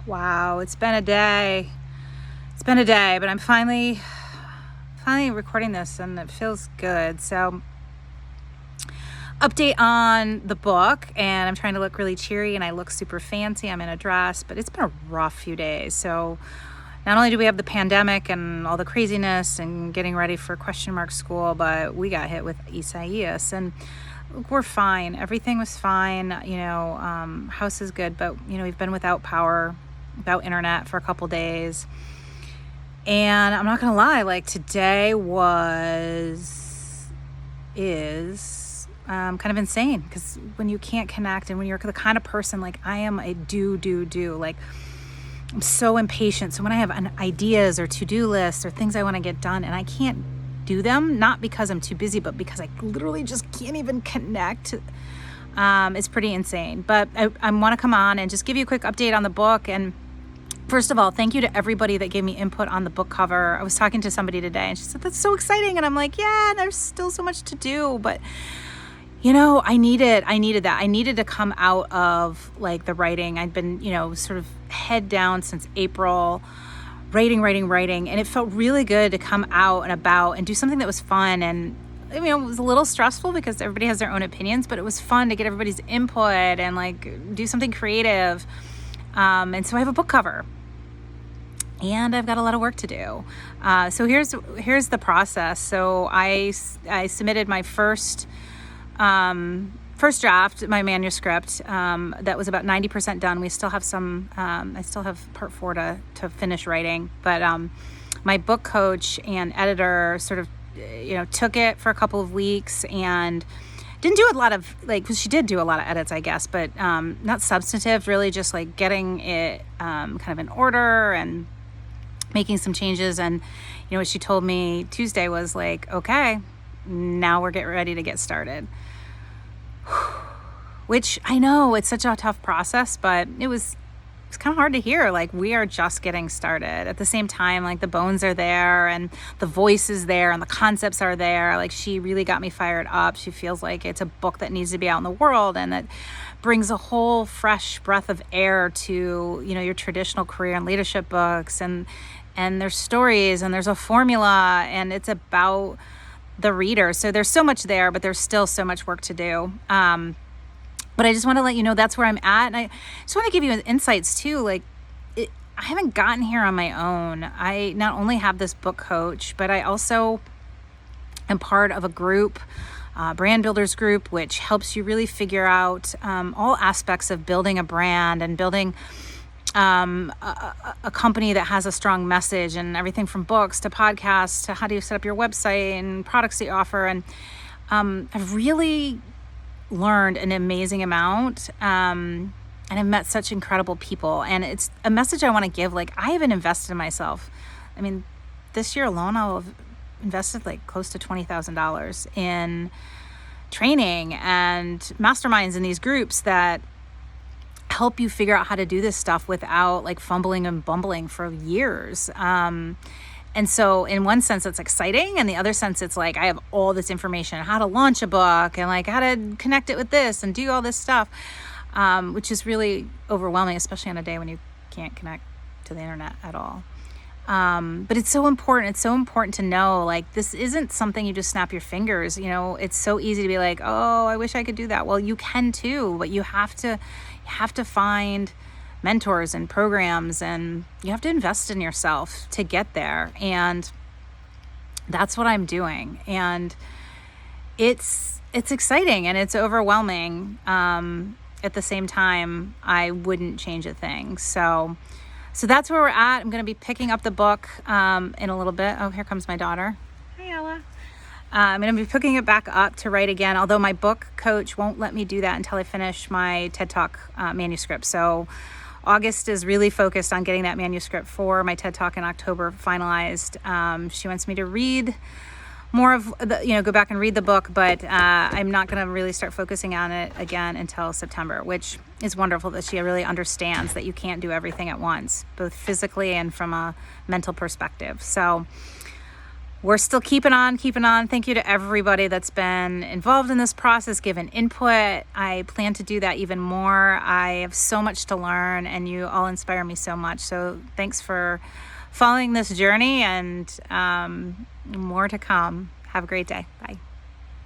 Wow, it's been a day. It's been a day, but I'm finally recording this and it feels good. So, update on the book, and I'm trying to look really cheery and I look super fancy. I'm in a dress, but it's been a rough few days. So, not only do we have the pandemic and all the craziness and getting ready for question mark school, but we got hit with Isaias, and we're fine. Everything was fine. House is good, but we've been without power, without internet for a couple days. And I'm not gonna lie, like today is kind of insane, because when you can't connect and when you're the kind of person like I am, a do, like I'm so impatient. So when I have ideas or to-do lists or things I want to get done and I can't do them, not because I'm too busy, but because I literally just can't even connect, it's pretty insane. But I want to come on and just give you a quick update on the book. And first of all, thank you to everybody that gave me input on the book cover. I was talking to somebody today and she said, that's so exciting. And I'm like, yeah, there's still so much to do. But I needed that. I needed to come out of like the writing. I'd been, sort of head down since April, writing. And it felt really good to come out and about and do something that was fun. And it was a little stressful because everybody has their own opinions, but it was fun to get everybody's input and like do something creative. And so I have a book cover. And I've got a lot of work to do. So here's the process. So I submitted my first draft, my manuscript, that was about 90% done. We still have I still have part 4 to finish writing, but my book coach and editor sort of, took it for a couple of weeks and didn't do a lot of, because she did do a lot of edits, I guess, but not substantive, really just like getting it kind of in order and making some changes. And, what she told me Tuesday was like, okay, now we're getting ready to get started. Which I know it's such a tough process, but it's kind of hard to hear. Like, we are just getting started. At the same time, like the bones are there and the voice is there and the concepts are there. Like, she really got me fired up. She feels like it's a book that needs to be out in the world and that brings a whole fresh breath of air to, your traditional career and leadership books, and there's stories and there's a formula and it's about the reader. So there's so much there, but there's still so much work to do. But I just want to let you know that's where I'm at. And I just want to give you insights too. Like, I haven't gotten here on my own. I not only have this book coach, but I also am part of a group, brand builders group, which helps you really figure out all aspects of building a brand and building a company that has a strong message, and everything from books to podcasts to how do you set up your website and products that you offer. And I've really learned an amazing amount, and I've met such incredible people, and it's a message I want to give. Like, I haven't invested in myself. I mean, this year alone I'll have invested like close to $20,000 in training and masterminds in these groups that help you figure out how to do this stuff without like fumbling and bumbling for years. And so in one sense it's exciting, and the other sense it's like I have all this information on how to launch a book and like how to connect it with this and do all this stuff, which is really overwhelming, especially on a day when you can't connect to the internet at all. But it's so important. It's so important to know, like, this isn't something you just snap your fingers. It's so easy to be like, oh, I wish I could do that. Well, you can too, but you have to find mentors and programs, and you have to invest in yourself to get there. And that's what I'm doing. And it's exciting and it's overwhelming. At the same time, I wouldn't change a thing. So that's where we're at. I'm going to be picking up the book in a little bit. Oh, here comes my daughter. Hi, Ella. I'm going to be picking it back up to write again, although my book coach won't let me do that until I finish my TED Talk manuscript. So August is really focused on getting that manuscript for my TED Talk in October finalized. She wants me to read more of the, go back and read the book, but I'm not going to really start focusing on it again until September, which is wonderful that she really understands that you can't do everything at once, both physically and from a mental perspective. So we're still keeping on. Thank you to everybody that's been involved in this process, given input. I plan to do that even more. I have so much to learn, and you all inspire me so much. So thanks for following this journey, and more to come. Have a great day. Bye.